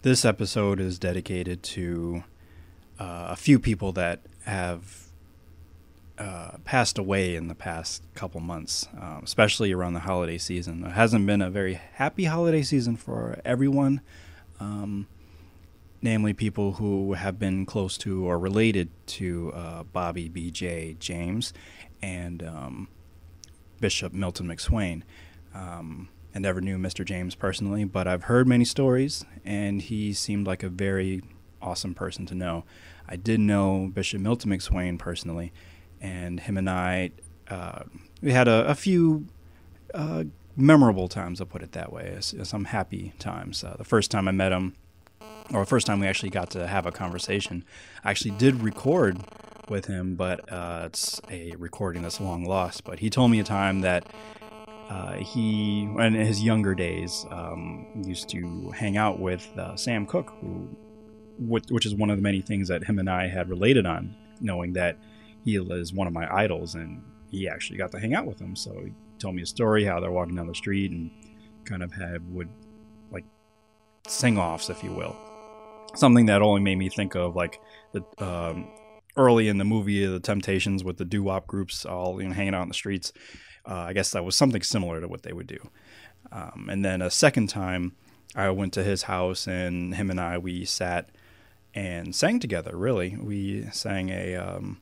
This episode is dedicated to a few people that have passed away in the past couple months, especially around the holiday season. It hasn't been a very happy holiday season for everyone, namely people who have been close to or related to Bobby B.J. James and Bishop Milton McSwain. I never knew Mr. James personally, but I've heard many stories, and he seemed like a very awesome person to know. I did know Bishop Milton McSwain personally, and him and I, we had a few memorable times, I'll put it that way, some happy times. The first time I met him, or the first time we actually got to have a conversation, I actually did record with him, but it's a recording that's long lost. But he told me a time that he, in his younger days, used to hang out with Sam Cooke, which is one of the many things that him and I had related on, knowing that he is one of my idols, and he actually got to hang out with him. So he told me a story how they're walking down the street and kind of would like sing-offs, if you will. Something that only made me think of like the early in the movie, The Temptations, with the doo-wop groups all hanging out in the streets. I guess that was something similar to what they would do. And then a second time, I went to his house, and him and I, we sat and sang together, really. We sang a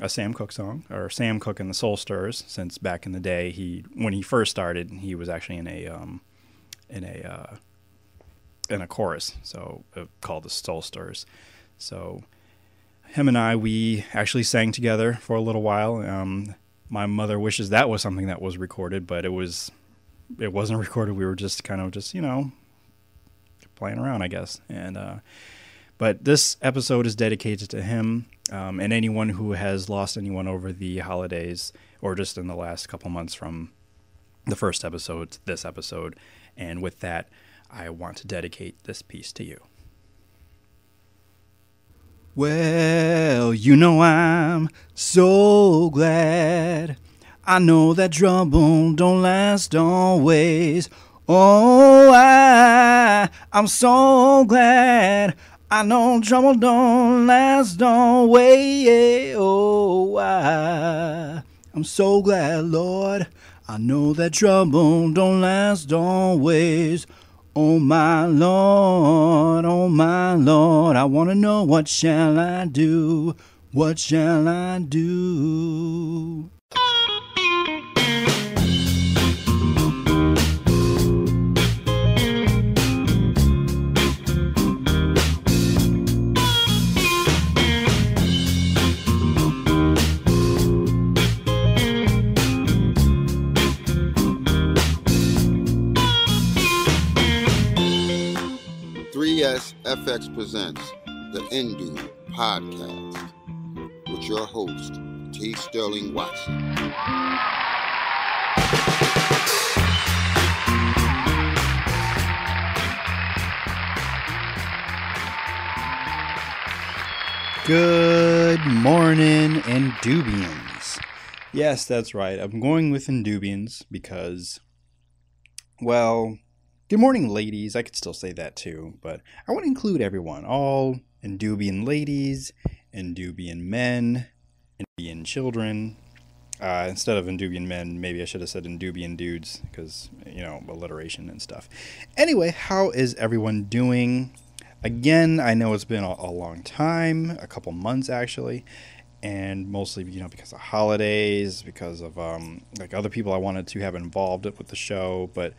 Sam Cooke song, or Sam Cooke and the Soul Stirrers, since back in the day, when he first started, he was actually in a chorus, so called the Soul Stirrers. So him and I, we actually sang together for a little while. My mother wishes that was something that was recorded, but it wasn't recorded. We were just kind of playing around, I guess. And but this episode is dedicated to him and anyone who has lost anyone over the holidays or just in the last couple months, from the first episode to this episode. And with that, I want to dedicate this piece to you. Well, I'm so glad. I know that trouble don't last always. Oh, I'm so glad. I know trouble don't last always. Oh, I'm so glad, Lord. I know that trouble don't last always. Oh my Lord, I want to know, what shall I do? What shall I do? FX presents the Indoob podcast with your host, T. Sterling Watson. Good morning, Indoobians. Yes, that's right. I'm going with Indoobians because, well, good morning, ladies. I could still say that too, but I want to include everyone. All Indoobian ladies, Indoobian men, Indoobian children. Instead of Indoobian men, maybe I should have said Indoobian dudes, because, alliteration and stuff. Anyway, how is everyone doing? Again, I know it's been a long time, a couple months actually, and mostly, because of holidays, because of other people I wanted to have involved with the show, but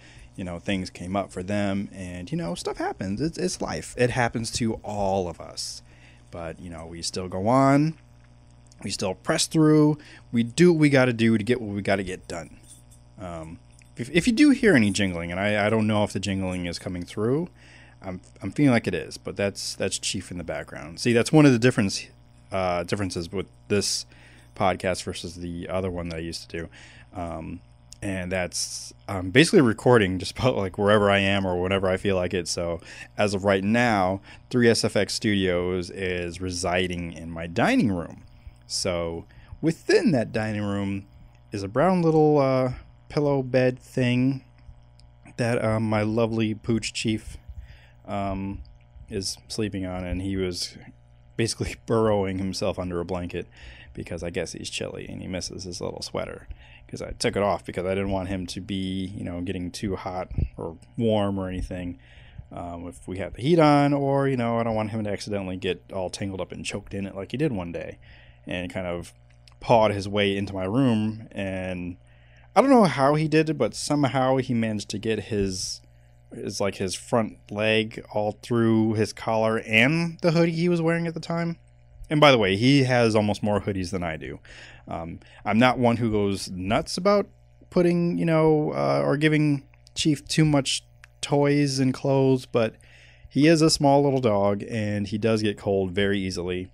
things came up for them, and, stuff happens. It's life. It happens to all of us. But, we still go on. We still press through. We do what we got to do to get what we got to get done. If you do hear any jingling, and I don't know if the jingling is coming through, I'm feeling like it is, but that's chief in the background. See, that's one of the differences with this podcast versus the other one that I used to do. And that's basically recording just about like wherever I am or whenever I feel like it. So as of right now, 3SFX Studios is residing in my dining room. So within that dining room is a brown little pillow bed thing that my lovely Pooch Chief is sleeping on, and he was basically burrowing himself under a blanket because I guess he's chilly and he misses his little sweater. Because I took it off because I didn't want him to be, getting too hot or warm or anything if we had the heat on, or, I don't want him to accidentally get all tangled up and choked in it like he did one day and kind of pawed his way into my room. And I don't know how he did it, but somehow he managed to get his front leg all through his collar and the hoodie he was wearing at the time. And by the way, he has almost more hoodies than I do. I'm not one who goes nuts about putting, or giving Chief too much toys and clothes, but he is a small little dog and he does get cold very easily.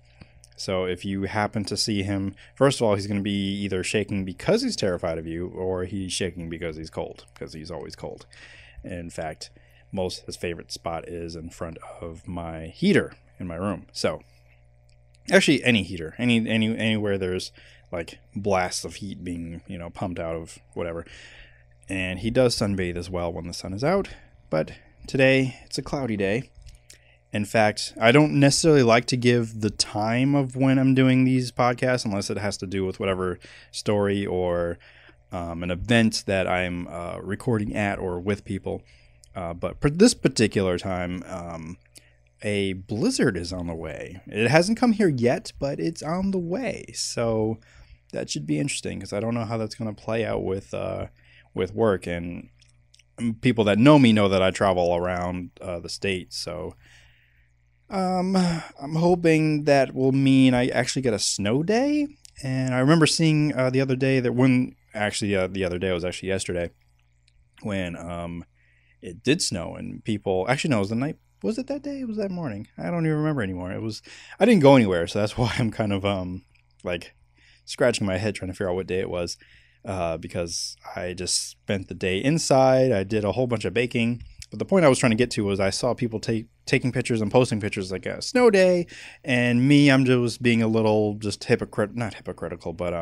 So if you happen to see him, first of all, he's going to be either shaking because he's terrified of you, or he's shaking because he's cold, because he's always cold. In fact, his favorite spot is in front of my heater in my room. So actually any heater, anywhere there's like blasts of heat being, pumped out of whatever. And he does sunbathe as well when the sun is out. But today it's a cloudy day. In fact, I don't necessarily like to give the time of when I'm doing these podcasts unless it has to do with whatever story or an event that I'm recording at or with people. But for this particular time, a blizzard is on the way. It hasn't come here yet, but it's on the way. So that should be interesting because I don't know how that's going to play out with work. And people that know me know that I travel around the state. So I'm hoping that will mean I actually get a snow day. And I remember seeing the other day that when actually the other day was actually yesterday when it did snow and people actually no, it was the night. Was it that day? It was that morning. I don't even remember anymore. I didn't go anywhere, so that's why I'm kind of like scratching my head trying to figure out what day it was, because I just spent the day inside. I did a whole bunch of baking, but the point I was trying to get to was I saw people taking pictures and posting pictures like a snow day, and me, I'm just being a little just not hypocritical, but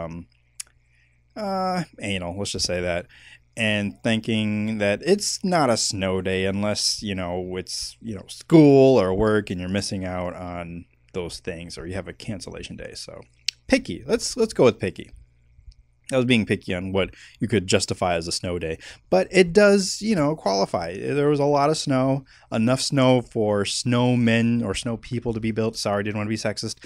anal. Let's just say that. And thinking that it's not a snow day unless, it's, school or work and you're missing out on those things or you have a cancellation day. So picky. Let's go with picky. I was being picky on what you could justify as a snow day. But it does, qualify. There was a lot of snow, enough snow for snowmen or snow people to be built. Sorry, didn't want to be sexist.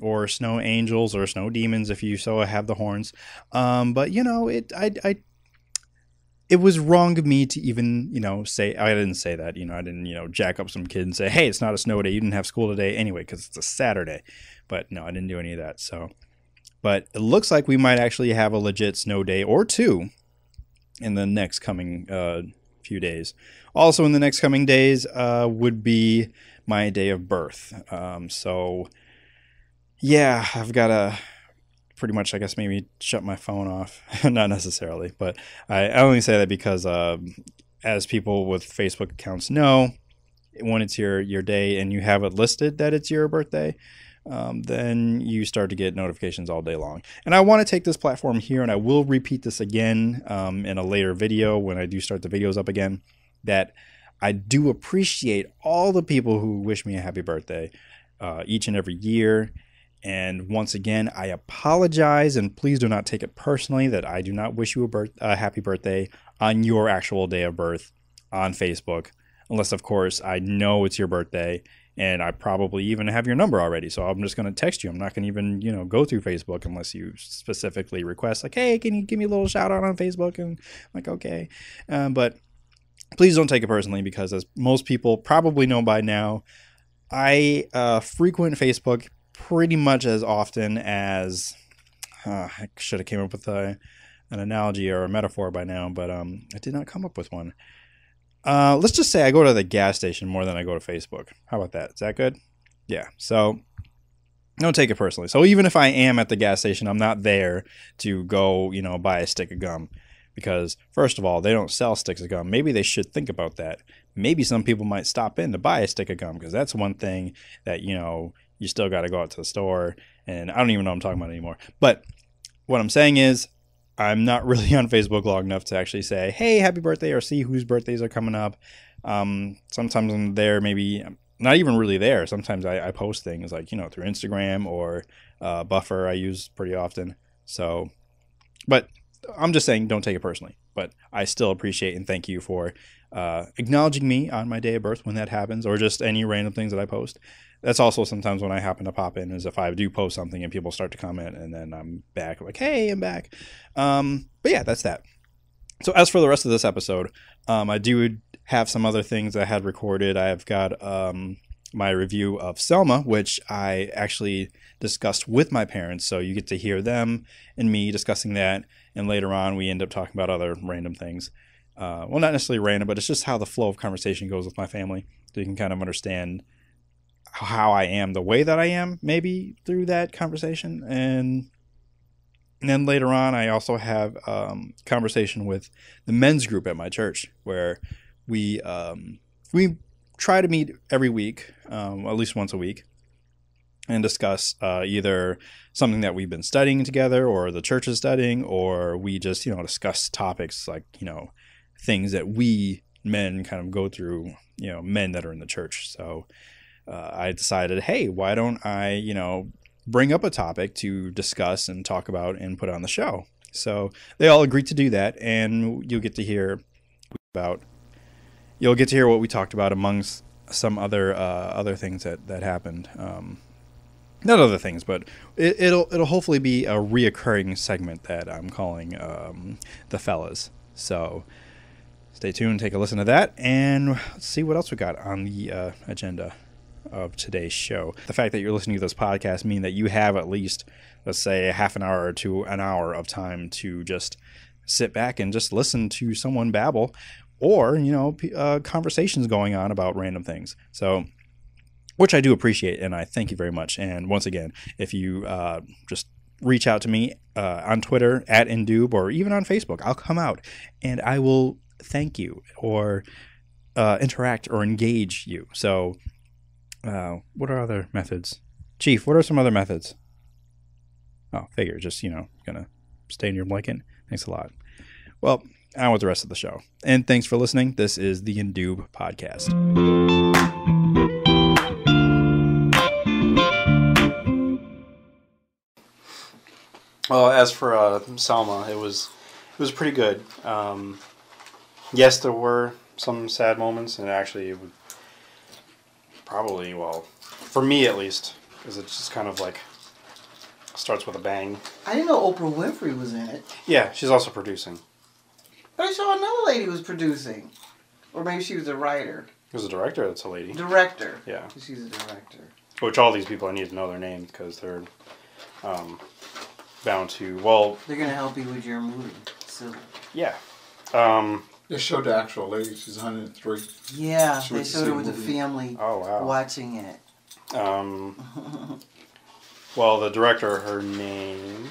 Or snow angels or snow demons if you so have the horns. But, it was wrong of me to even, say, I didn't say that, I didn't, jack up some kid and say, hey, it's not a snow day. You didn't have school today anyway, because it's a Saturday. But no, I didn't do any of that. So, but it looks like we might actually have a legit snow day or two in the next coming few days. Also in the next coming days would be my day of birth. So yeah, I've got to pretty much, I guess, maybe shut my phone off. Not necessarily, but I only say that because as people with Facebook accounts know, when it's your day and you have it listed that it's your birthday, then you start to get notifications all day long. And I want to take this platform here, and I will repeat this again in a later video when I do start the videos up again, that I do appreciate all the people who wish me a happy birthday each and every year. And once again, I apologize, and please do not take it personally that I do not wish you a happy birthday on your actual day of birth on Facebook, unless, of course, I know it's your birthday, and I probably even have your number already. So I'm just going to text you. I'm not going to even, go through Facebook unless you specifically request, like, hey, can you give me a little shout out on Facebook? And I'm like, okay. But please don't take it personally because, as most people probably know by now, I frequent Facebook pretty much as often as I should have came up with an analogy or a metaphor by now, but I did not come up with one. Let's just say I go to the gas station more than I go to Facebook. How about that? Is that good? Yeah. So don't take it personally. So even if I am at the gas station, I'm not there to go, buy a stick of gum. Because first of all, they don't sell sticks of gum. Maybe they should think about that. Maybe some people might stop in to buy a stick of gum because that's one thing that, you still got to go out to the store, and I don't even know what I'm talking about anymore. But what I'm saying is I'm not really on Facebook long enough to actually say, hey, happy birthday, or see whose birthdays are coming up. Sometimes I'm there maybe not even really there. Sometimes I post things like, through Instagram or Buffer I use pretty often. So, but I'm just saying, don't take it personally. But I still appreciate and thank you for acknowledging me on my day of birth when that happens, or just any random things that I post. That's also sometimes when I happen to pop in, is if I do post something and people start to comment, and then I'm back like, hey, I'm back. But yeah, that's that. So as for the rest of this episode, I do have some other things I had recorded. I've got my review of Selma, which I actually discussed with my parents. So you get to hear them and me discussing that. And later on, we end up talking about other random things. Well, not necessarily random, but it's just how the flow of conversation goes with my family. So you can kind of understand how I am the way that I am, maybe through that conversation. And then later on, I also have conversation with the men's group at my church, where we try to meet every week, at least once a week, and discuss either something that we've been studying together, or the church is studying, or we just discuss topics like things that we men kind of go through, men that are in the church. So I decided, hey, why don't I bring up a topic to discuss and talk about and put on the show. So they all agreed to do that, and you'll get to hear what we talked about amongst some other things that happened. Not other things, but it'll hopefully be a reoccurring segment that I'm calling the fellas. So stay tuned, take a listen to that, and let's see what else we got on the agenda of today's show. The fact that you're listening to this podcast means that you have at least, let's say, a half an hour to an hour of time to just sit back and just listen to someone babble, or conversations going on about random things. So, which I do appreciate, and I thank you very much. And once again, if you just reach out to me on Twitter at indoob, or even on Facebook, I'll come out and I will thank you, or interact or engage you. So what are other methods? Chief, what are some other methods? Oh, figure, just, gonna stay in your blanket. Thanks a lot. Well, on with the rest of the show. And thanks for listening. This is the Indoob Podcast. Well, as for Selma, it was pretty good. Yes, there were some sad moments, and actually it would probably, well, for me at least, because it just kind of like starts with a bang. I didn't know Oprah Winfrey was in it. Yeah, she's also producing. But I saw another lady was producing. Or maybe she was a writer. There's a director that's a lady. Director. Yeah. She's a director. Which all these people, I need to know their names, because they're bound to, well... They're going to help you with your movie. So. Yeah. They showed the actual lady. She's 103. Yeah, they showed her with the family watching it. Well, the director, her name...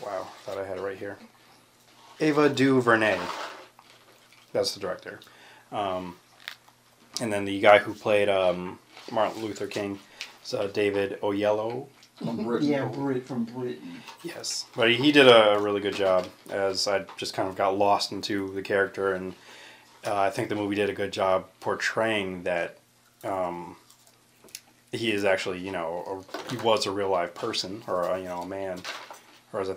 Wow, I thought I had it right here. Ava DuVernay. That's the director. And then the guy who played Martin Luther King is David Oyelowo. From Britain. Yeah, from Britain. Yes. But he did a really good job, as I just kind of got lost into the character, and I think the movie did a good job portraying that he is actually, he was a real live person, or a man. Whereas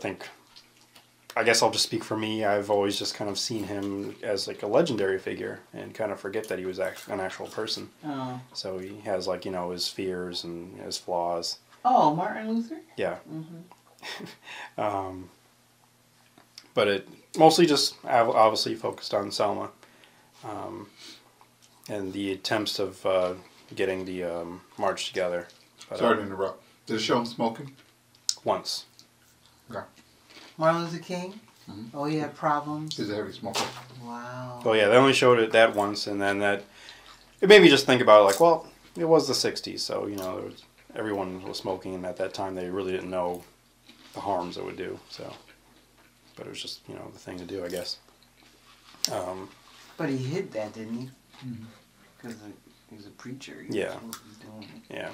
I guess I'll just speak for me. I've always just kind of seen him as like a legendary figure, and kind of forget that he was an actual person. Oh. So he has his fears and his flaws. Oh, Martin Luther? Yeah. Mm-hmm. But it mostly just obviously focused on Selma, and the attempts of getting the march together. But, Sorry to interrupt. Did it show him smoking? Once. Okay. Martin Luther King? Mm-hmm. Oh, he had problems? He's a heavy smoker. Wow. Well, yeah, they only showed it that once, and then it made me just think about it was the 60s, so, everyone was smoking, and at that time they really didn't know the harms it would do, so. But it was just, the thing to do, I guess. But he hid that, didn't he? Mm-hmm. Because he was a preacher. Yeah. He was doing it. Yeah.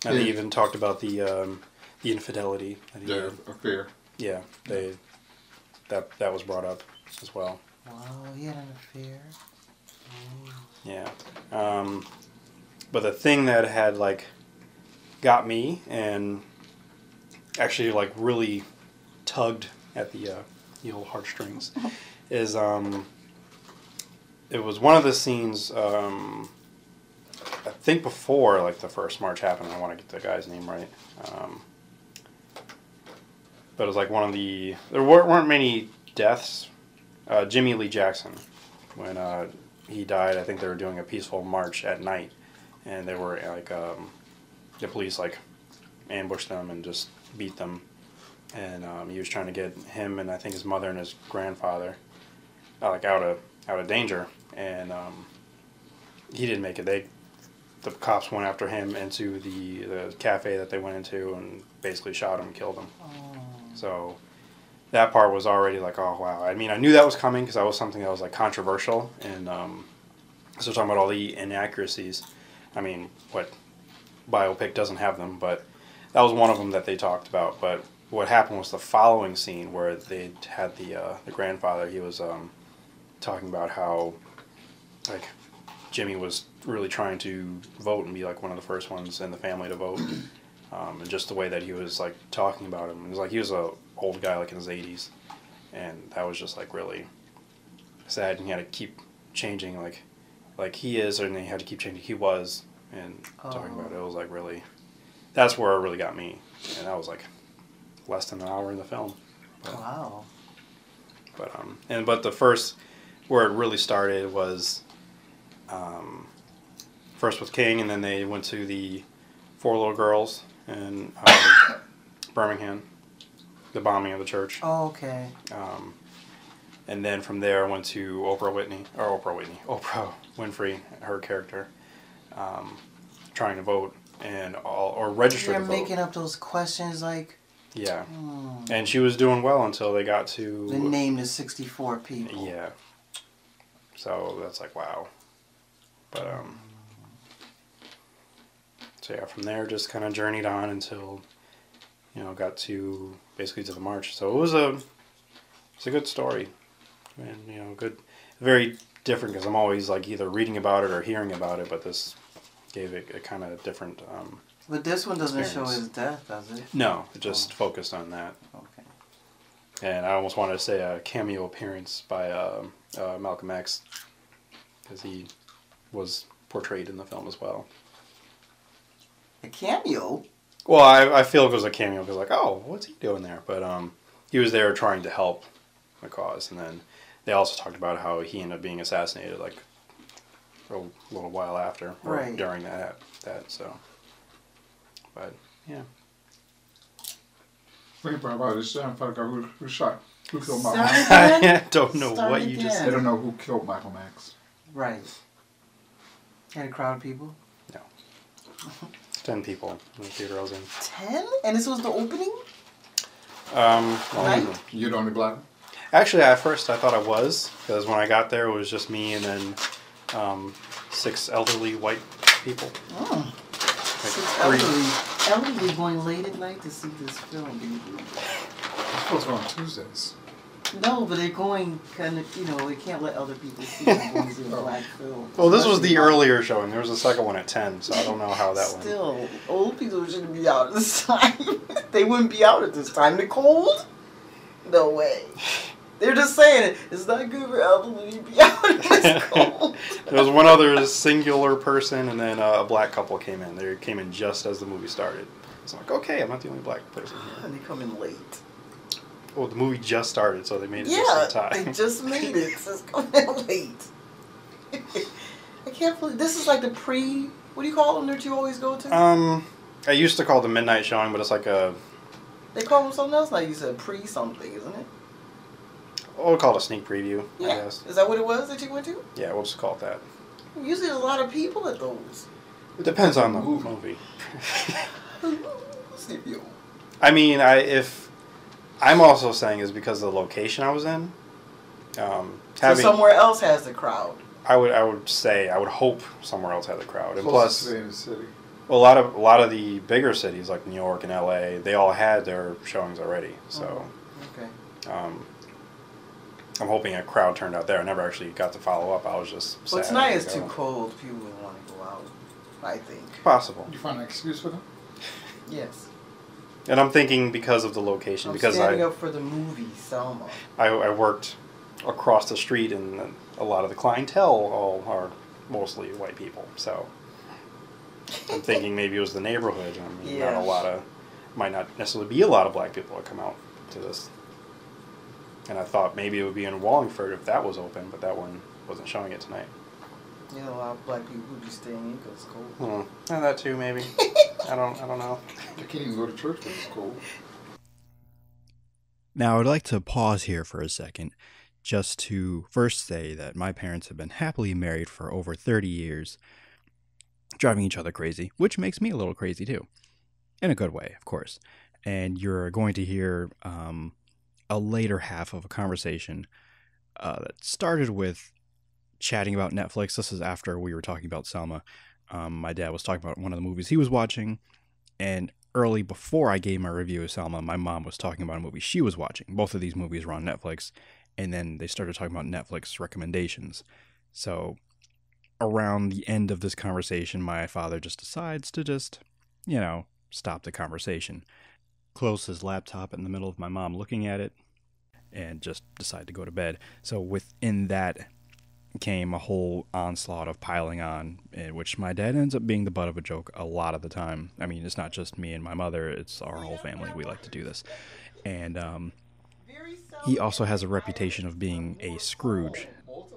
And they even talked about the infidelity that he had. Affair. Yeah, that was brought up as well. Wow, he had an affair. Oh. Yeah. But the thing that had like got me and actually like really tugged at the old heartstrings is it was one of the scenes I think before like the first march happened. I want to get the guy's name right. But it was like one of the there weren't many deaths. Jimmy Lee Jackson, when he died, I think they were doing a peaceful march at night, and they were like the police like ambushed them and just beat them, and he was trying to get him and I think his mother and his grandfather like out of danger, and he didn't make it. The cops went after him into the cafe that they went into and basically shot him and killed him. Oh. So that part was already like, oh wow. I mean, I knew that was coming because that was something that was like controversial, and so talking about all the inaccuracies. I mean, what biopic doesn't have them, but that was one of them that they talked about. But what happened was the following scene where they had the grandfather. He was talking about how like Jimmy was really trying to vote and be like one of the first ones in the family to vote, and just the way that he was like talking about him. It was like he was a old guy like in his 80s, and that was just like really sad. And he had to keep changing like he is, and he had to keep changing he was, and talking about it. It was like really, that's where it really got me, and that was like less than an hour in the film. But, wow. But the first where it really started was first with King, and then they went to the 4 little girls in Birmingham, the bombing of the church. Oh, okay. And then from there I went to Oprah Winfrey, her character, trying to vote or register to vote. You're making up those questions like... Yeah. And she was doing well until they got to... The name is 64 people. Yeah. So that's like, wow. But, so yeah, from there just kind of journeyed on until, got to, basically to the march. So it was a good story. And, good, very different because I'm always like either reading about it or hearing about it, but this gave it a kind of different But this one doesn't experience. show his death, does it? No, it just focused on that. Okay. And I almost wanted to say a cameo appearance by Malcolm X, because he was portrayed in the film as well. A cameo? Well, I feel it was a cameo because like, oh, what's he doing there? But he was there trying to help the cause, and then they also talked about how he ended up being assassinated like a little while after, or right. during that. So, but yeah. Think about it. Who shot? Who killed Start Malcolm X? again? I don't know Start what you just again. said. They don't know who killed Malcolm X. Right. Had a crowd of people? No. 10 people in the theater I was in. 10? And this was the opening? Well, You're the only black one? actually, at first I thought I was, because when I got there it was just me and then 6 elderly white people. Oh. Like 3. Elderly going late at night to see this film, dude. I'm supposed to go on Tuesdays. No, but they're going kind of, they can't let other people see them going to see a black film. Well, this was the earlier showing. There was a second one at 10, so I don't know how that went. Still, old people shouldn't be out at this time. They wouldn't be out at this time. They're cold? No way. They're just saying it. It's not good for elderly to be out at this cold. There was one other singular person, and then a black couple came in. They came in just as the movie started. So I'm like, okay, I'm not the only black person here. And they come in late. Well, the movie just started, so they made it Yeah, just in time. they just made it. So it's coming in late. I can't believe this is like the pre. What do you call them that you always go to? I used to call the midnight showing, but it's like a. They call them something else. Like you said, pre something, isn't it? We'll call it a sneak preview, I guess. Is that what it was that you went to? Yeah, we'll just call it that. Usually there's a lot of people at those. It depends on the movie. Sleepy. I mean, if I'm also saying is because of the location I was in. So somewhere else has the crowd. I would hope somewhere else had the crowd, and plus, in the city. a lot of the bigger cities like New York and L.A. they all had their showings already. So, okay. I'm hoping a crowd turned out there. I never actually got to follow up. I was just. Well, sad tonight to is go. too cold. People wouldn't want to go out. I think. Possible. You find an excuse for them? Yes. And I'm thinking because of the location. I'm because standing up for the movie Selma. I worked across the street, and a lot of the clientele all are mostly white people. So I'm thinking maybe it was the neighborhood. I mean, Yeah. might not necessarily be a lot of black people that come out to this. And I thought maybe it would be in Wallingford if that was open, but that one wasn't showing it tonight. You know, a lot of black people who be staying in because it's cold. And that too, maybe. I don't know. They can't even go to church when it's cold. Now, I would like to pause here for a second just to first say that my parents have been happily married for over 30 years, driving each other crazy, which makes me a little crazy too. In a good way, of course. And you're going to hear a later half of a conversation that started with chatting about Netflix. This is after we were talking about Selma. My dad was talking about one of the movies he was watching, and early before I gave my review of Selma, my mom was talking about a movie she was watching. Both of these movies were on Netflix, and then they started talking about Netflix recommendations. So around the end of this conversation, my father just decides to stop the conversation, close his laptop in the middle of my mom looking at it, and just decide to go to bed. So within that came a whole onslaught of piling on, in which my dad ends up being the butt of a joke a lot of the time. I mean, it's not just me and my mother, it's our whole family. We like to do this. And he also has a reputation of being a Scrooge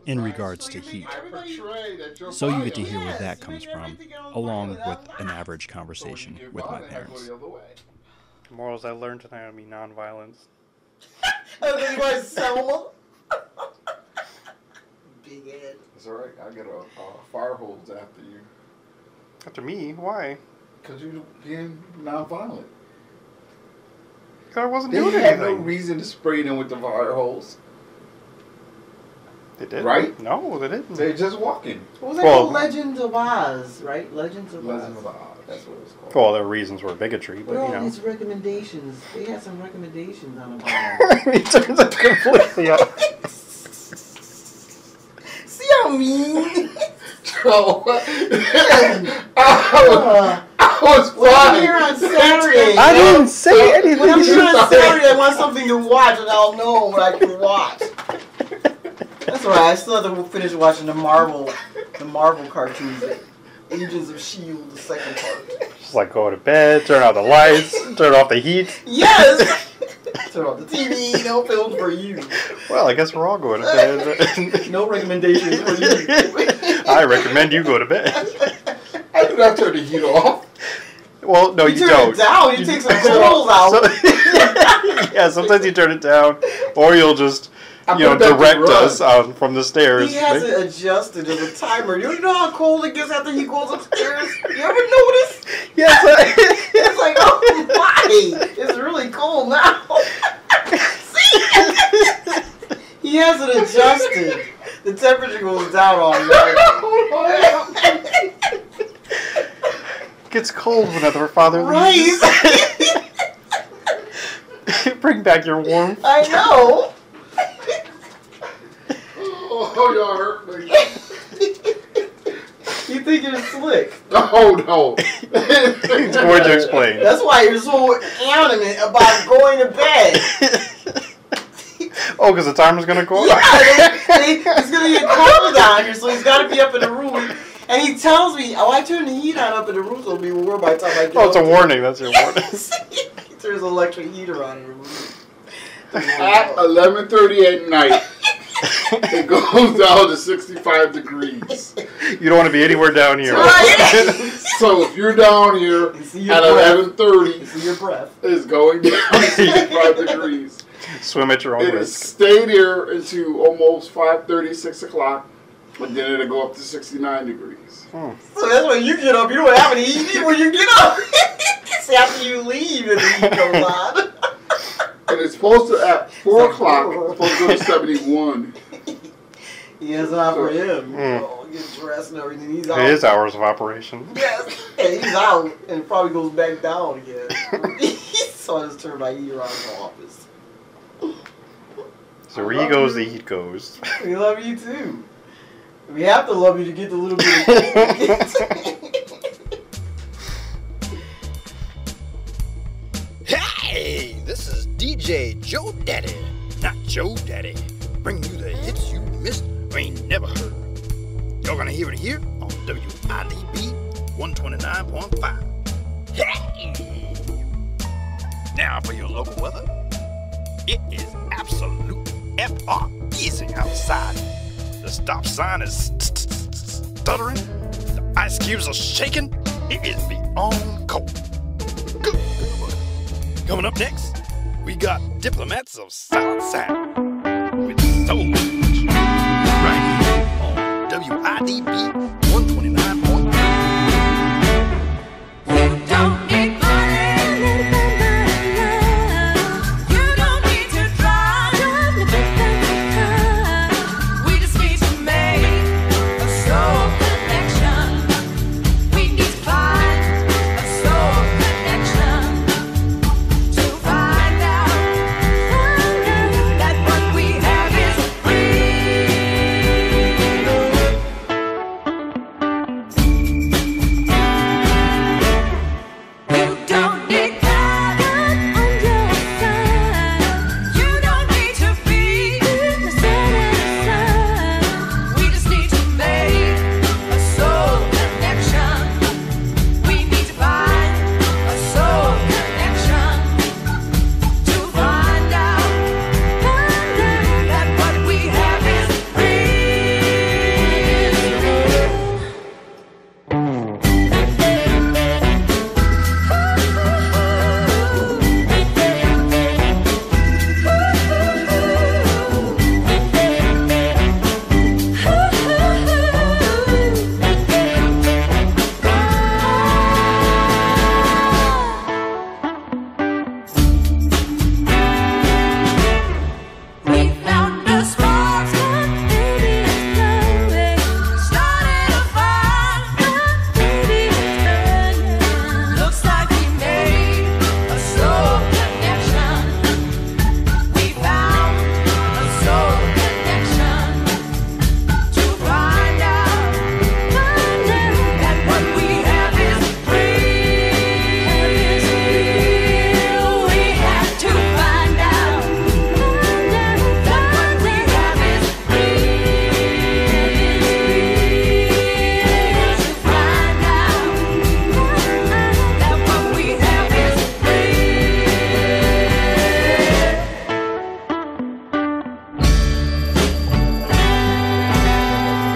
in regards to heat. So you get to hear where that comes from, along with an average conversation with my parents. The morals I learned tonight would be nonviolence. I think by Selma. Big head. It's alright. I get a fire hose after you. After me? Why? Because you're being nonviolent. Because I wasn't They doing had no anything. reason to spray them with the fire hose. They did? Right? No, they didn't. They're just walking. What was that called? Legends of Oz, right? Legends of Legend Oz. of Oz. That's what it's called. Well, their reasons were bigotry, but What you are all know. these recommendations? They had some recommendations on the bottom. He turns it completely up. See how mean? Oh, I I was when I'm flying. here on Saturday. I didn't say anything. When I'm here on Saturday, I want something to watch, and I'll know what I can watch. That's right. I still have to finish watching the Marvel cartoons, Agents of S.H.I.E.L.D., the second part. Just like go to bed, turn out the lights, turn off the heat. Yes. Turn off the TV. No film for you. Well, I guess we're all going to bed. No recommendations for you. I recommend you go to bed. I do not turn the heat off. Well, no, you turn don't. it down. You take some controls out. Yeah, sometimes you turn it down, or you'll just, I direct us from the stairs. He has it adjusted as a timer. You know how cold it gets after he goes upstairs? You ever notice? Yes. It's like, oh my! It's really cold now. See? He has it adjusted. The temperature goes down on night. It gets cold whenever our father Right. leaves. Bring back your warmth. I know. Oh, y'all hurt me. You think you're slick. Oh, no. It's going to explain. That's why you're so adamant about going to bed. Oh, because the timer's going to go Yeah, up? it's going to get cold down here, so he's got to be up in the room. And he tells me, oh, I turn the heat on up in the room, so it'll be warm by the time I get Oh, it's up a there. warning. That's your warning. He turns the electric heater on in the room. At 11:30 at night, it goes down to 65 degrees. You don't want to be anywhere down here. Right. So if you're down here You see your at breath. 11:30, You see your breath. it's going down to 65 degrees. Swim at your own It'll risk. stay there until almost 5:30, 6 o'clock, and then it'll go up to 69 degrees. So that's when you get up. You don't have any heat when you get up. It's after you leave and the heat goes on. And it's supposed to, at 4 o'clock, it's supposed to go to 71. Yeah, it's not for him. Mm. Oh, get dressed and everything. He's out. It is hours of operation. Yes. And he's out and probably goes back down again. So I just turned my heater on in the office. So where he goes, the heat goes. We love you too. We have to love you to get the little bit of cold. DJ Joe Daddy, not Joe Daddy, bringing you the hits you missed or ain't never heard. You're gonna hear it here on WIDB 129.5. Hey! Now for your local weather. It is absolute FR easy outside. The stop sign is stuttering. The ice cubes are shaking. It is beyond cold. Good. Coming up next, we got Diplomats of Solid Sound with Soul Beach right here on WIDB 129.5. You don't need money. You don't need to drive. We just need to make a soul connection. We need to find a soul connection to find out that what we have is real. You don't need God on your side. You don't need to be satisfied. We just need to make a soul connection. We need to find a soul connection to find out that what we have is We found a small spot, baby, it's blowing. Started a fire, baby, it's burning. Looks like we made a soul connection. We found a soul connection to find out that what we have is real. We have to find out that what we have is real. To find out that what we have is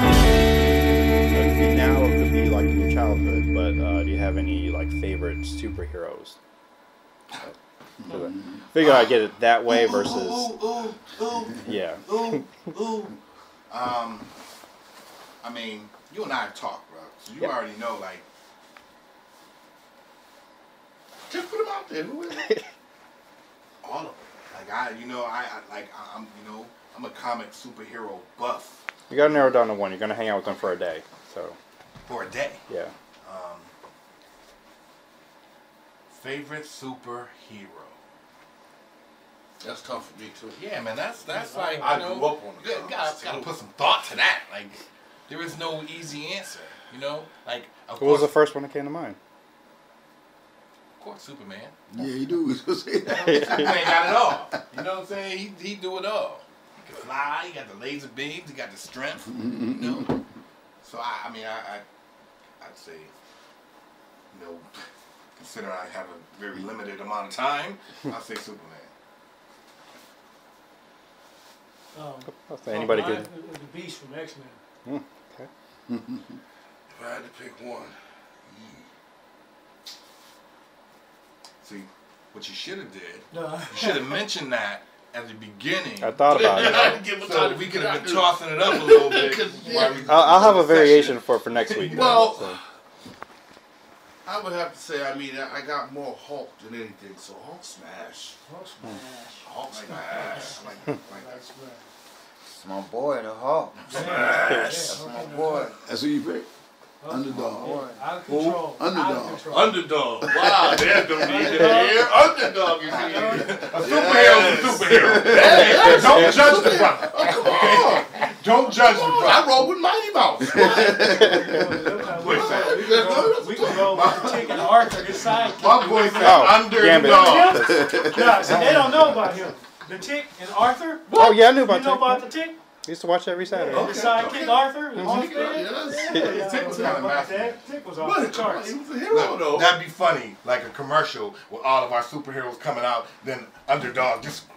It could be now or it could be like in your childhood, but do you have any like favorite superheroes? Figure I'd get it that way versus yeah. I mean, you and I have talked, bro. So you Yep. already know, like, just put them out there. Who is it? All of them. Like I'm a comic superhero buff You gotta narrow it down to one. You're gonna hang out with them for a day, so for a day. yeah. Favorite superhero. That's tough for me too. Yeah, man, that's like, I you know, grew up on the you comics, gotta too. put some thought to that. Like, there is no easy answer, you know. Like, of What was course, the first one that came to mind? of course, Superman. Yeah, you do. Say that. Superman got it all. You know what I'm saying? He do it all. He can fly. He got the laser beams. He got the strength. You know. So I mean, I'd say, you know, considering I have a very limited amount of time, I'll say Superman. Anybody could. The Beast from X-Men. Okay. If I had to pick one, See, what you should have did, No. you should have mentioned that at the beginning. I thought about it. So we could have been tossing it up a little bit. while we- I'll have a variation for next week. then, Well, so. I would have to say, I mean, I got more Hulk than anything, so Hulk smash. Hulk smash. Hulk smash. Like That's right. It's my boy, the Hawk. That's my boy. That's who you pick. Hulk Underdog. boy. Out of control. Underdog. Out of control. Underdog. Wow, there's no need to hear. Underdog is here. A superhero's a superhero. Hey, don't judge the brother. Come on. Don't judge me, bro. I roll with Mighty Mouse. We can go with the chick and Arthur, his sidekick. My boy said Gambit. underdog. Nah, see, they don't know about him. The chick and Arthur. Oh yeah, I knew about You know about that. the chick? I used to watch it every Saturday. The sidekick Arthur. Yes. Tick was kind of massive. That chick was off the charts. He was a hero, though. That'd be funny, like a commercial with all of our superheroes coming out, then underdog just.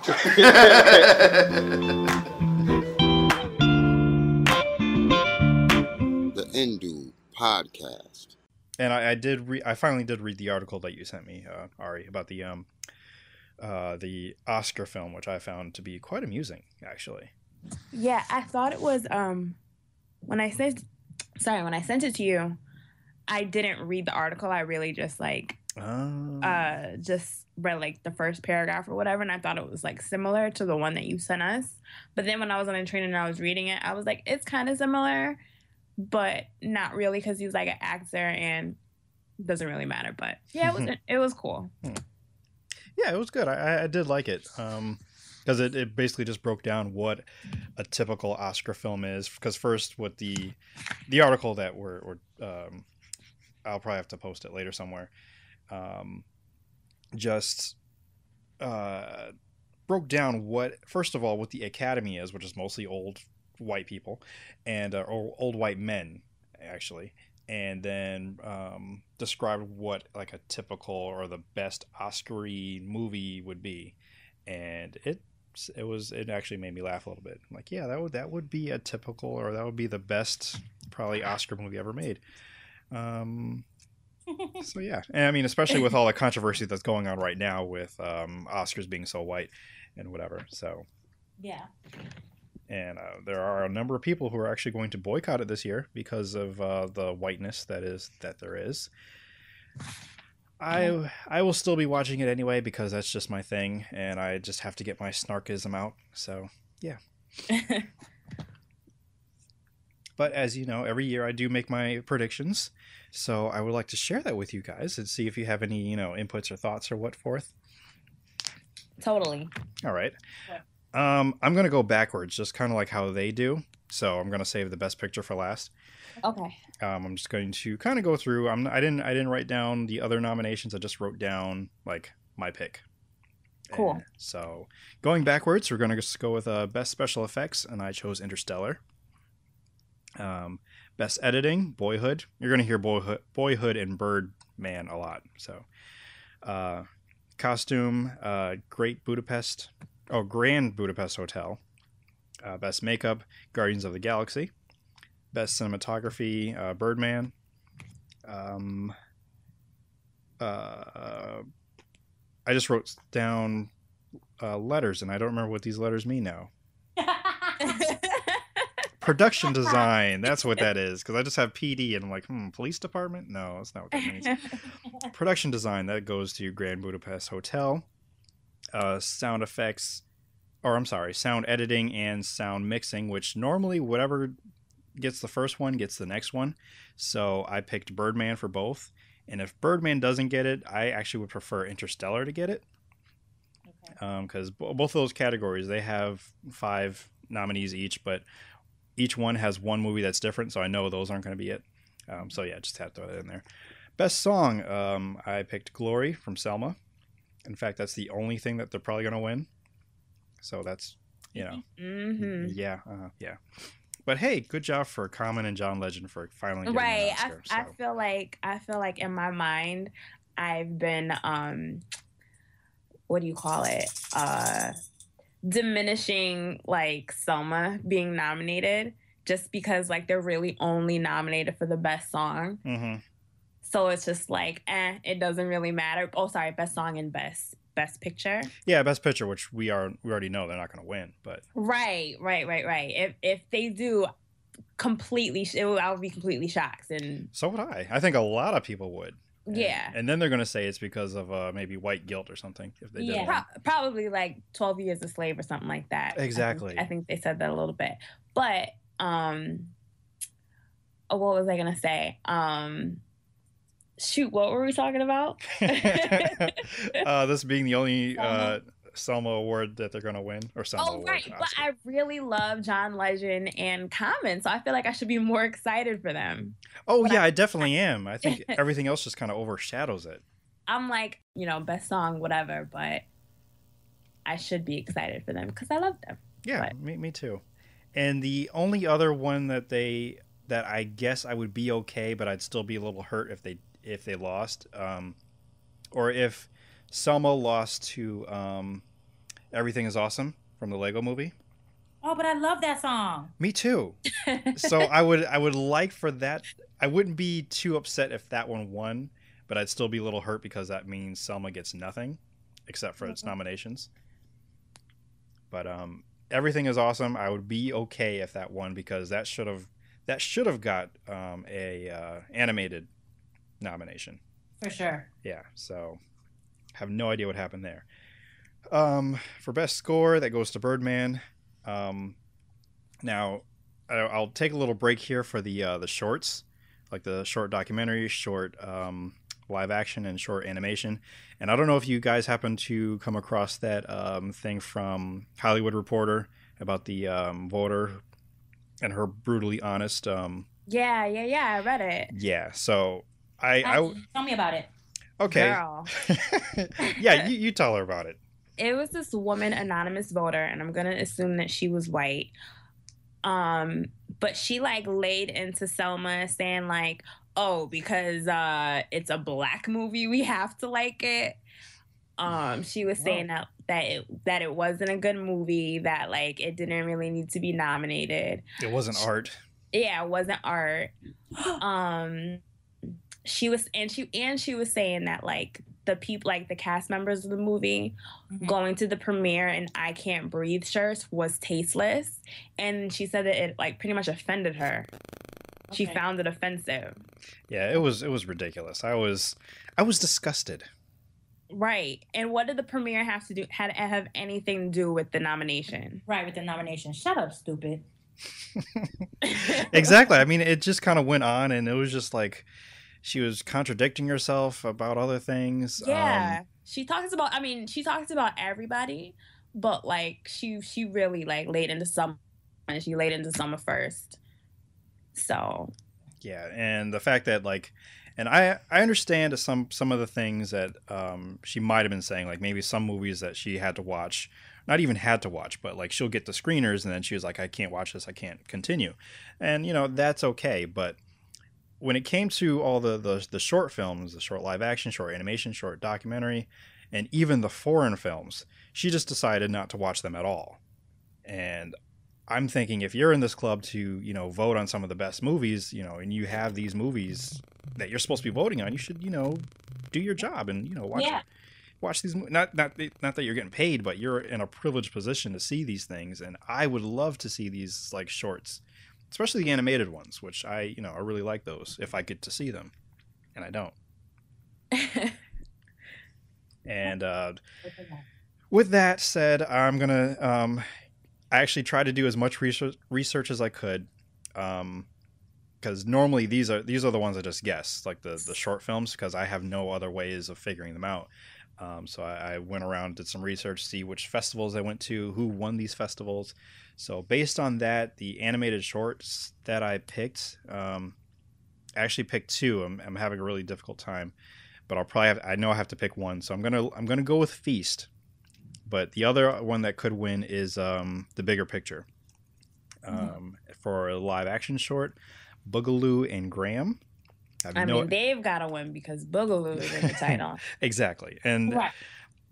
The Indoob podcast. And I finally did read the article that you sent me, Ari, about the Oscar film, which I found to be quite amusing, actually. Yeah, I thought it was when I sent it to you, I didn't read the article. I really just just read like the first paragraph or whatever, and I thought it was like similar to the one that you sent us. But then when I was on the train and I was reading it, I was like, it's kind of similar, but not really, because he was like an actor and it doesn't really matter. But yeah, it was cool. Yeah, it was good. I did like it. Because it basically just broke down what a typical Oscar film is. Because first, with the article that I'll probably have to post it later somewhere, just broke down what the Academy is, which is mostly old white people and or old white men actually, and then described what like a typical or the best Oscar-y movie would be, and it actually made me laugh a little bit. I'm like, yeah, that would be a typical, or that would be the best probably Oscar movie ever made. So yeah, and I mean, especially with all the controversy that's going on right now with Oscars being so white and whatever. So Yeah. and there are a number of people who are actually going to boycott it this year because of the whiteness that there is. I will still be watching it anyway because that's just my thing, and I just have to get my snarkism out. So yeah. But as you know, every year I do make my predictions, so I would like to share that with you guys and see if you have any inputs or thoughts or what forth. Totally. All right. I'm gonna go backwards, just kind of like how they do. So I'm gonna save the best picture for last. Okay. I'm just going to kind of go through. I didn't write down the other nominations. I just wrote down like my pick. Cool. And so going backwards, we're gonna just go with best special effects, and I chose Interstellar. Best editing, Boyhood. You're gonna hear Boyhood and Birdman a lot. So costume, Grand Budapest Hotel. Best makeup, Guardians of the Galaxy. Best cinematography, Birdman. I just wrote down letters, and I don't remember what these letters mean now. Production design, that's what that is, because I just have PD, and I'm like, police department? No, that's not what that means. Production design, that goes to Grand Budapest Hotel. Sound effects, sound editing and sound mixing, which normally whatever gets the first one gets the next one. So I picked Birdman for both. And if Birdman doesn't get it, I actually would prefer Interstellar to get it. Because both of those categories, they have 5 nominees each, but each one has one movie that's different, so I know those aren't going to be it. So yeah, just had to throw that in there. Best song, I picked Glory from Selma. In fact, that's the only thing that they're probably going to win. So that's, Mm-hmm. Yeah. But hey, good job for Common and John Legend for finally getting Right. an Oscar. I feel like in my mind, I've been what do you call it? Diminishing like Selma being nominated just because like they're really only nominated for the best song. Mm-hmm. So it's just like, it doesn't really matter. Oh, sorry, best song and best picture. Yeah, best picture, which we already know they're not going to win, but Right. If they do, I would be completely shocked. And so would I. I think a lot of people would. Yeah. And then they're going to say it's because of maybe white guilt or something if they did. Probably like 12 Years a Slave or something like that. Exactly. I think they said that a little bit. But what was I gonna say? Shoot, what were we talking about? This being the only Selma award that they're gonna win, or Selma Oh, award. right. But Oscar. I really love John Legend and Common, so I feel like I should be more excited for them. Oh But yeah, I definitely am. I think everything else just kind of overshadows it. I'm like, best song, whatever, but I should be excited for them because I love them. Yeah, But me too. And the only other one that I guess I would be okay, but I'd still be a little hurt if they lost, or if Selma lost to Everything Is Awesome from the Lego Movie. Oh, but I love that song. Me too. So I would like for that. I wouldn't be too upset if that one won, but I'd still be a little hurt because that means Selma gets nothing except for its nominations. But Everything Is Awesome. I would be okay if that won because that should have got a animated nomination. For sure. Yeah. So have no idea what happened there. For best score, that goes to Birdman. Now I'll take a little break here for the shorts, like the short documentary, short live action, and short animation. And I don't know if you guys happen to come across that thing from Hollywood Reporter about the voter and her brutally honest. yeah, I read it. Yeah. So I tell me about it. Okay. Girl. Yeah, you tell her about it. It was this woman, anonymous voter, and I'm gonna assume that she was white. But she laid into Selma saying oh, because it's a black movie, we have to like it. She was saying that it wasn't a good movie, that it didn't really need to be nominated. It wasn't art. Yeah, it wasn't art. She was saying that the people, the cast members of the movie, going to the premiere and I Can't Breathe shirts was tasteless, and she said that it pretty much offended her. Okay. She found it offensive. Yeah, it was ridiculous. I was disgusted. Right. And what did the premiere have anything to do with the nomination? Right, with the nomination. Shut up, stupid. Exactly. I mean, it just kind of went on, and it was just she was contradicting herself about other things. Yeah. She talks about everybody, but she really laid into some, and she laid into Summer first. So. Yeah, and the fact that and I understand some of the things that she might have been saying, maybe some movies that she had to watch, not even had to watch, but she'll get the screeners and then she was like, I can't watch this, I can't continue. And that's okay, but when it came to all the short films, the short live action, short animation, short documentary, and even the foreign films, she just decided not to watch them at all. And I'm thinking, if you're in this club to, vote on some of the best movies, and you have these movies that you're supposed to be voting on, you should, do your job and, watch these movies. Not that you're getting paid, but you're in a privileged position to see these things. And I would love to see these shorts, especially the animated ones, which I really like those if I get to see them, and I don't. And with that said, I'm gonna I actually tried to do as much research as I could, because normally these are the ones I just guess, the short films, because I have no other ways of figuring them out. So I went around, did some research, see which festivals I went to, who won these festivals. So based on that, the animated shorts that I picked, I actually picked two. I'm having a really difficult time, but I know I have to pick one. So I'm gonna go with Feast. But the other one that could win is The Bigger Picture. For a live action short, Boogaloo and Graham. They've got to win because Boogaloo is in the title. Exactly. And right.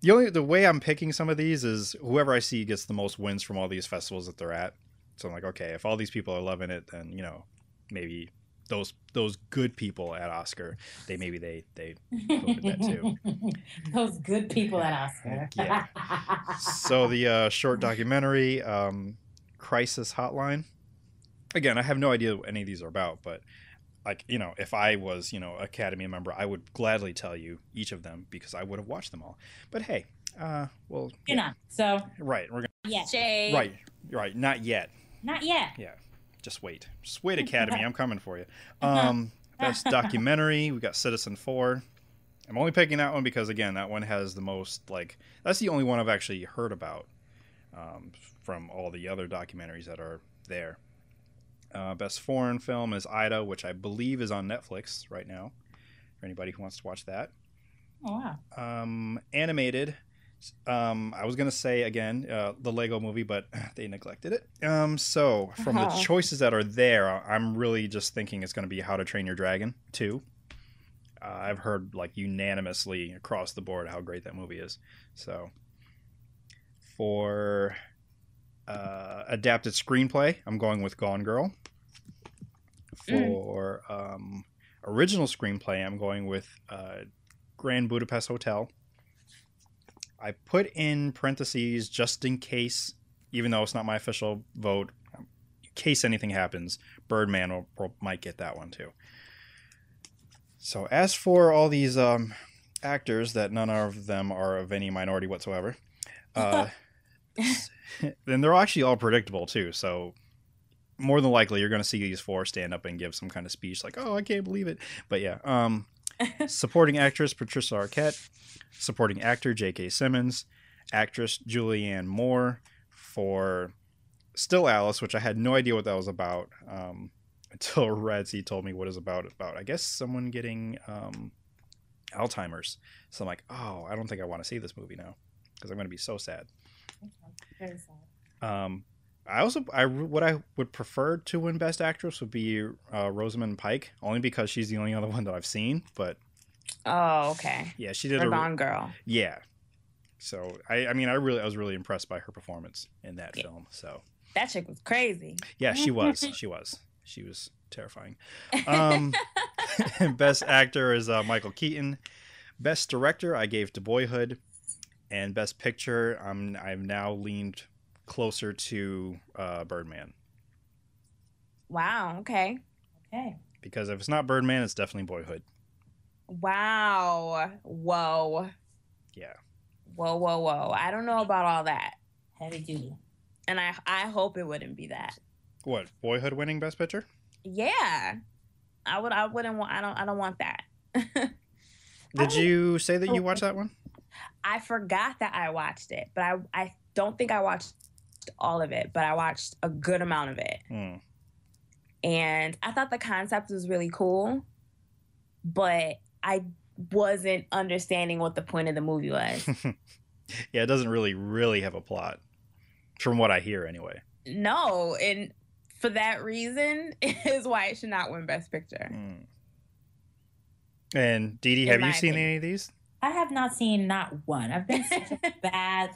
The way I'm picking some of these is whoever I see gets the most wins from all these festivals that they're at. So I'm like, okay, if all these people are loving it, then maybe those good people at Oscar, they voted that too. Those good people at Oscar. Yeah. So the short documentary, Crisis Hotline. Again, I have no idea what any of these are about, but if I was, Academy member, I would gladly tell you each of them because I would have watched them all. But hey, well, you're not. So right, we're gonna. Yeah. Right, not yet. Not yet. Yeah, just wait, Academy, I'm coming for you. Best documentary, we got Citizen 4. I'm only picking that one because, again, that one has the most, like, that's the only one I've actually heard about from all the other documentaries that are there. Best foreign film is Ida, which I believe is on Netflix right now, for anybody who wants to watch that. Oh, wow. Animated, I was going to say, again, the Lego movie, but they neglected it. So, from the choices that are there, I'm really just thinking it's going to be How to Train Your Dragon 2. I've heard, like, unanimously across the board how great that movie is. So, for adapted screenplay, I'm going with Gone Girl. For original screenplay, I'm going with Grand Budapest Hotel. I put in parentheses just in case, even though it's not my official vote, in case anything happens, Birdman might get that one too. So as for all these actors that none of them are of any minority whatsoever, then they're actually all predictable too. So more than likely you're going to see these four stand up and give some kind of speech like, oh, I can't believe it. But yeah, supporting actress Patricia Arquette, supporting actor J.K. Simmons, actress Julianne Moore for Still Alice, which I had no idea what that was about until Radzi told me what it's about. I guess someone getting Alzheimer's. So I'm like, oh, I don't think I want to see this movie now because I'm going to be so sad. Very sad. What I would prefer to win Best Actress would be Rosamund Pike, only because she's the only other one that I've seen. But okay. Yeah, she did a Gone Girl. Yeah. So I was really impressed by her performance in that film. So that chick was crazy. Yeah, she was. She was terrifying. Best Actor is Michael Keaton. Best Director I gave to Boyhood, and Best Picture I've now leaned closer to Birdman. Wow. Okay. Because if it's not Birdman, it's definitely Boyhood. Wow. Whoa. Yeah. Whoa. I don't know about all that. Heavy duty. And I hope it wouldn't be that. What, Boyhood winning Best Picture? Yeah. I don't want that. Did you say that you watched that one? I forgot that I watched it, but I don't think I watched all of it, but I watched a good amount of it. And I thought the concept was really cool, but I wasn't understanding what the point of the movie was. Yeah, it doesn't really have a plot, from what I hear anyway. No, and for that reason is why it should not win Best Picture. And Didi, have you seen any of these? I have not seen not one. I've been such a bad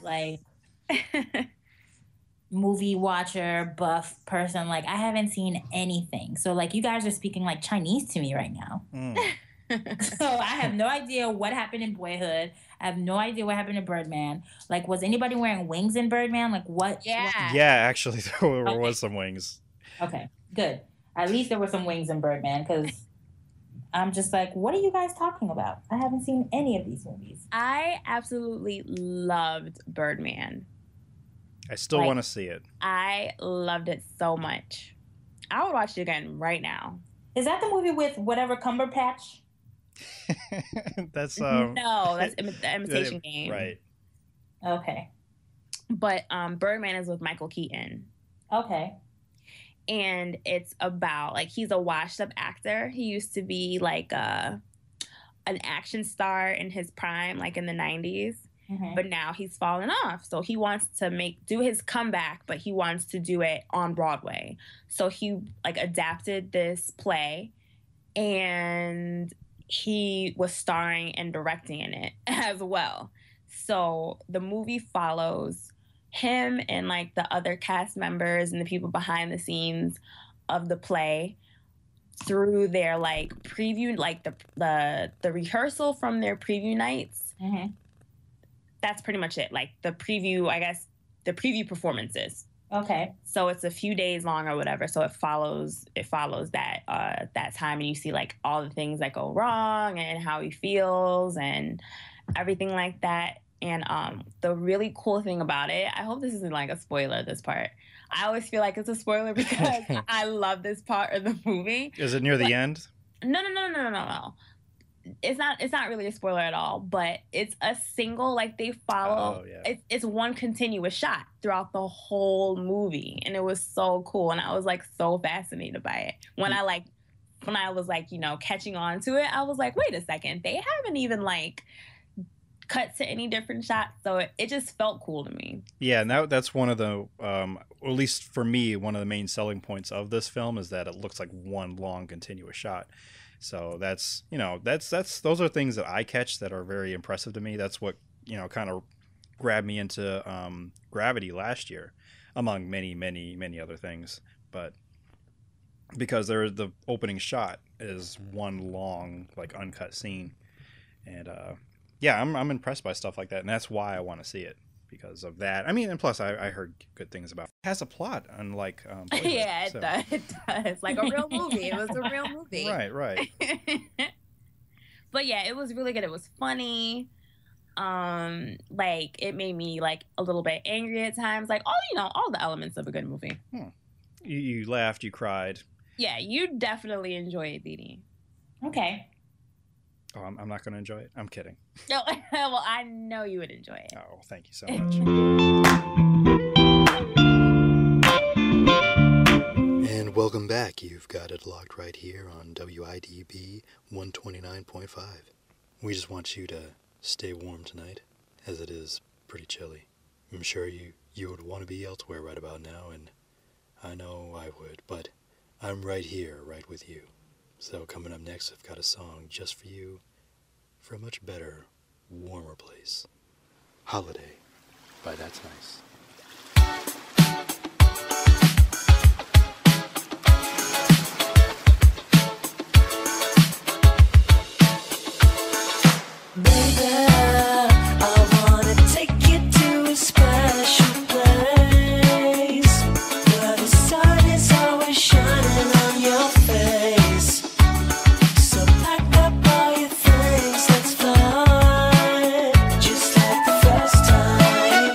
movie watcher, buff person. Like, I haven't seen anything. So like, you guys are speaking like Chinese to me right now. So I have no idea what happened in Boyhood. I have no idea what happened in Birdman. Like, was anybody wearing wings in Birdman? Like, what? Yeah. Yeah, actually, there was some wings. Okay, good. At least there were some wings in Birdman, because I'm just like, what are you guys talking about? I haven't seen any of these movies. I absolutely loved Birdman. I still want to see it. I loved it so much. I would watch it again right now. Is that the movie with whatever Cumberpatch? That's no, that's the Imitation Game. Right. Okay. But Birdman is with Michael Keaton. Okay. And it's about, like, he's a washed up actor. He used to be like an action star in his prime, like in the 90s. But now he's fallen off. So he wants to do his comeback, but he wants to do it on Broadway. So he like adapted this play, and he was starring and directing in it as well. So the movie follows him and like the other cast members and the people behind the scenes of the play through their like preview, like the rehearsal from their preview nights. That's pretty much it. Like the preview, I guess, the preview performances. Okay. So it's a few days long or whatever. So it follows that that time, and you see like all the things that go wrong and how he feels and everything like that. And the really cool thing about it, I hope this isn't like a spoiler, this part. I always feel like it's a spoiler because I love this part of the movie. Is it near the end? No. it's not really a spoiler at all, but it's a single, like they follow. Oh, yeah. It's one continuous shot throughout the whole movie, and it was so cool, and I was like so fascinated by it. When I was like, you know, catching on to it, I was like, wait a second, they haven't even like cut to any different shots, so it just felt cool to me. Yeah, and that's one of the, or at least for me, one of the main selling points of this film is that it looks like one long continuous shot. So that's, you know, those are things that I catch that are very impressive to me. That's what, you know, kind of grabbed me into Gravity last year, among many, many, many other things. But because the opening shot is one long, like, uncut scene. And yeah, I'm impressed by stuff like that, and that's why I want to see it, because of that. I mean, and plus I heard good things about it. It has a plot, unlike Boyhood, yeah, it does. It does. Like a real movie. It was a real movie. Right. But yeah, it was really good. It was funny. Like it made me like a little bit angry at times. Like all the elements of a good movie. You laughed, you cried. Yeah, you definitely enjoy it, Didi. Okay. Oh, I'm not going to enjoy it. I'm kidding. No, well, I know you would enjoy it. Oh, thank you so much. And welcome back. You've got it locked right here on WIDB 129.5. We just want you to stay warm tonight, as it is pretty chilly. I'm sure you would want to be elsewhere right about now, and I know I would, but I'm right here, right with you. So coming up next, I've got a song just for you, for a much better, warmer place. Holiday by That's Nice. Just like the first time.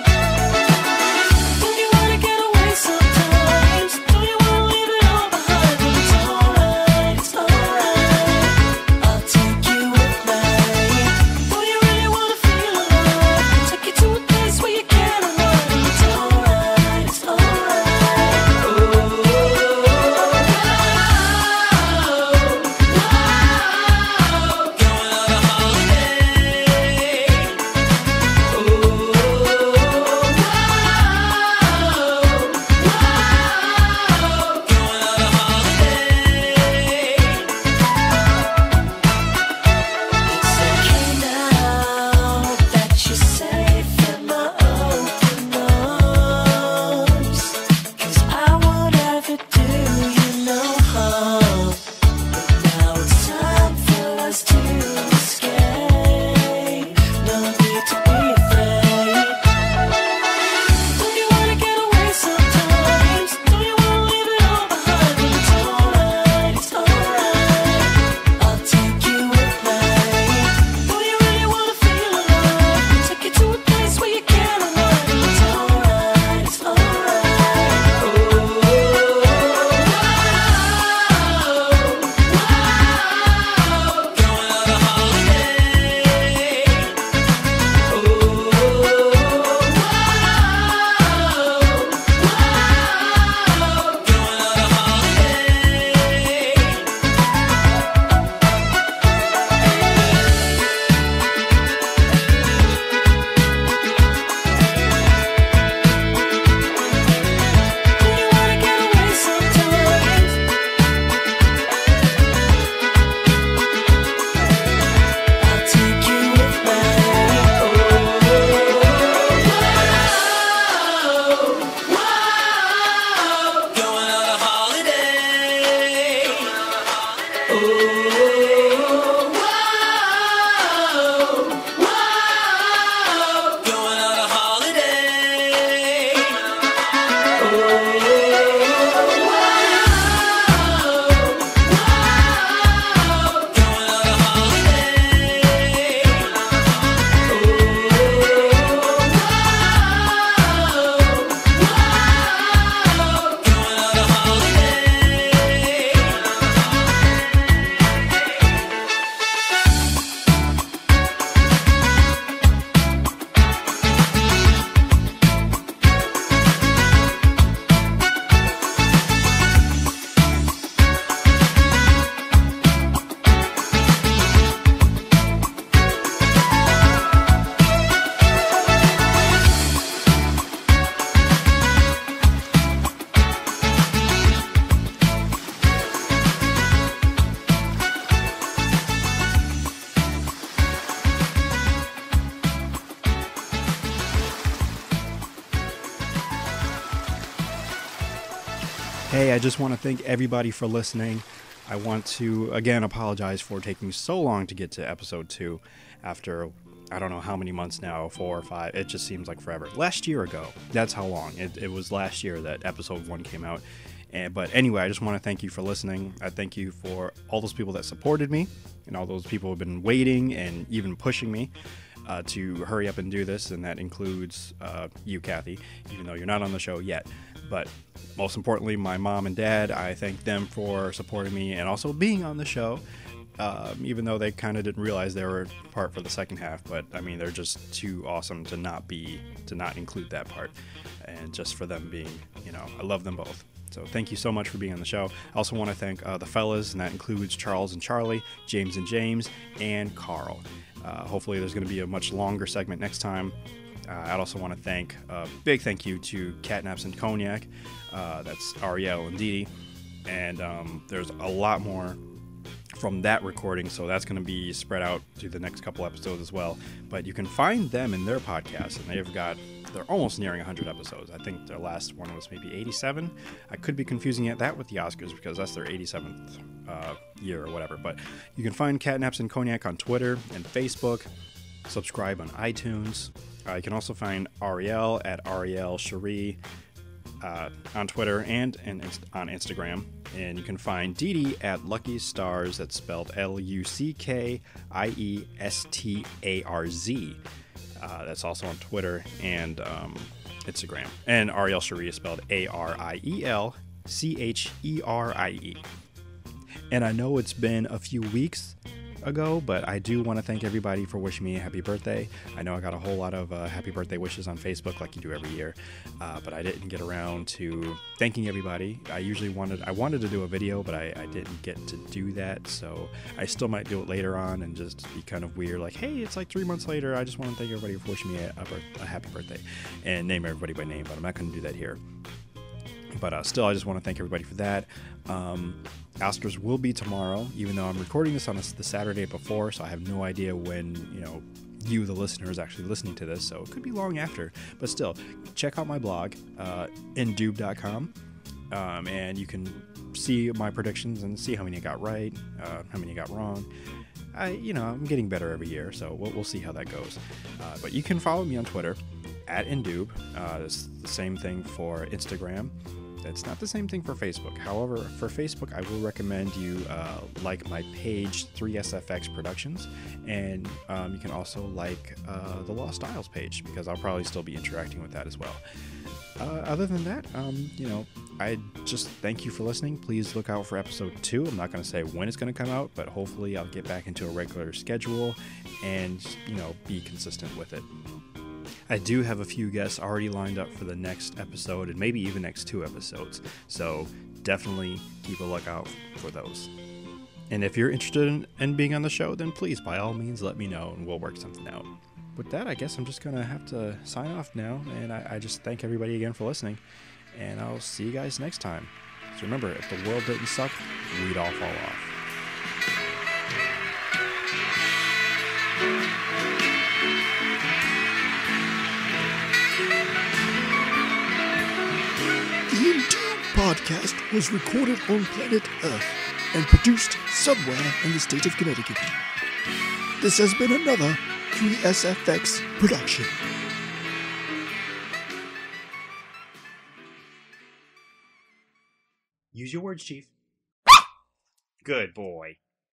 Hey, I just want to thank everybody for listening. I want to, again, apologize for taking so long to get to episode 2 after, I don't know how many months now, 4 or 5. It just seems like forever. Last year ago, that's how long. It was last year that episode 1 came out. But anyway, I just want to thank you for listening. I thank you for all those people that supported me and all those people who have been waiting and even pushing me to hurry up and do this. And that includes you, Kathy, even though you're not on the show yet. But most importantly, my mom and dad, I thank them for supporting me and also being on the show, even though they kind of didn't realize they were part for the second half. But I mean, they're just too awesome to not include that part. And just for them being, I love them both. So thank you so much for being on the show. I also want to thank the fellas, and that includes Charles and Charlie, James and James, and Carl. Hopefully there's going to be a much longer segment next time. I'd also want to thank big thank you to Catnaps and Cognac. That's Ariel and Didi. And there's a lot more from that recording, so that's going to be spread out through the next couple episodes as well. But you can find them in their podcast, and they're almost nearing 100 episodes. I think their last one was maybe 87. I could be confusing that with the Oscars because that's their 87th year or whatever. But you can find Catnaps and Cognac on Twitter and Facebook. Subscribe on iTunes. You can also find Ariel at Ariel Cherie on Twitter and on Instagram. And you can find Didi at Lucky Stars. That's spelled Luckiesterz. That's also on Twitter and Instagram. And Ariel Cherie is spelled ArielCherie. And I know it's been a few weeks ago, but I do want to thank everybody for wishing me a happy birthday. I know I got a whole lot of happy birthday wishes on Facebook like you do every year, but I didn't get around to thanking everybody. I wanted to do a video, but I didn't get to do that, so I still might do it later on and just be kind of weird, like, hey, it's like 3 months later, I just want to thank everybody for wishing me a happy birthday and name everybody by name, but I'm not going to do that here. But still, I just want to thank everybody for that. Oscars will be tomorrow, even though I'm recording this on the Saturday before, so I have no idea when, you, the listener, is actually listening to this, so it could be long after. But still, check out my blog, indoob.com, and you can see my predictions and see how many I got right, how many I got wrong. I'm getting better every year, so we'll see how that goes. But you can follow me on Twitter, at indoob. It's the same thing for Instagram. It's not the same thing for Facebook. However, for Facebook, I will recommend you like my page, 3SFX Productions, and you can also like the Lost Styles page, because I'll probably still be interacting with that as well. Other than that, I just thank you for listening. Please look out for episode 2. I'm not going to say when it's going to come out, but hopefully I'll get back into a regular schedule and, be consistent with it. I do have a few guests already lined up for the next episode and maybe even next 2 episodes, so definitely keep a lookout for those. And if you're interested in being on the show, then please, by all means, let me know and we'll work something out. With that, I guess I'm just going to have to sign off now, and I just thank everybody again for listening, and I'll see you guys next time. So remember, if the world didn't suck, we'd all fall off. The indoob podcast was recorded on planet Earth and produced somewhere in the state of Connecticut. This has been another 3SFX production. Use your words, Chief. Good boy.